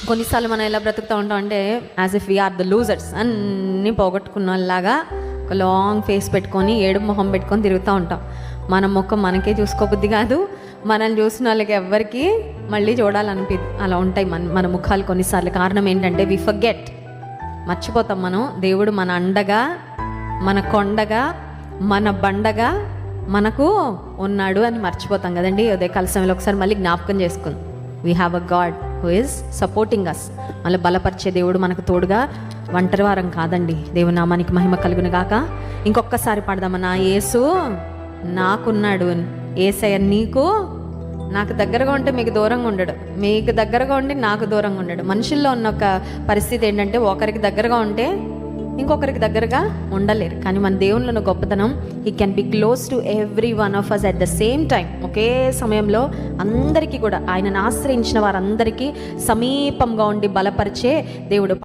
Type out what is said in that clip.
కొన్నిసార్లు మనం ఎలా బ్రతుకుతూ ఉంటాం అంటే as if we are the losers, అన్నీ పోగొట్టుకున్న వాళ్ళలాగా ఒక లాంగ్ ఫేస్ పెట్టుకొని ఏడు మొహం పెట్టుకొని తిరుగుతూ ఉంటాం. మన ముఖం మనకే చూసుకోబుద్ధి కాదు, మనల్ని చూసిన వాళ్ళకి ఎవ్వరికి మళ్ళీ చూడాలనిపిదు. అలా ఉంటాయి మన ముఖాలు కొన్నిసార్లు. కారణం ఏంటంటే వి ఫర్గెట్, మర్చిపోతాం మనం దేవుడు మన అండగా, మన కొండగా, మన బండగా మనకు ఉన్నాడు అని మర్చిపోతాం కదండి. అదే సమయంలో ఒకసారి మళ్ళీ జ్ఞాపకం చేసుకుందాం. We have a God who is supporting us. మళ్ళీ బలపరిచే దేవుడు మనకు తోడుగా, ఒంటరి వారం కాదండి. దేవుని నామానికి మహిమ కలుగును గాక. ఇంకొకసారి పాడదామా, యేసు నాకున్నాడు అని. యేసయ్య నీకు నాకు దగ్గరగా ఉంటే మీకు దూరంగా ఉండడు, మీకు దగ్గరగా ఉండి నాకు దూరంగా ఉండడు. మనుషుల్లో ఉన్న ఒక పరిస్థితి ఏంటంటే ఒకరికి దగ్గరగా ఉంటే ఇంకొకరికి దగ్గరగా ఉండలేరు. కానీ మన దేవునిలో ఉన్న గొప్పతనం, he can be close to every one of us at the same time. ఒకే సమయంలో అందరికీ కూడా, ఆయనను ఆశ్రయించిన వారందరికీ సమీపంగా ఉండి బలపరిచే దేవుడు.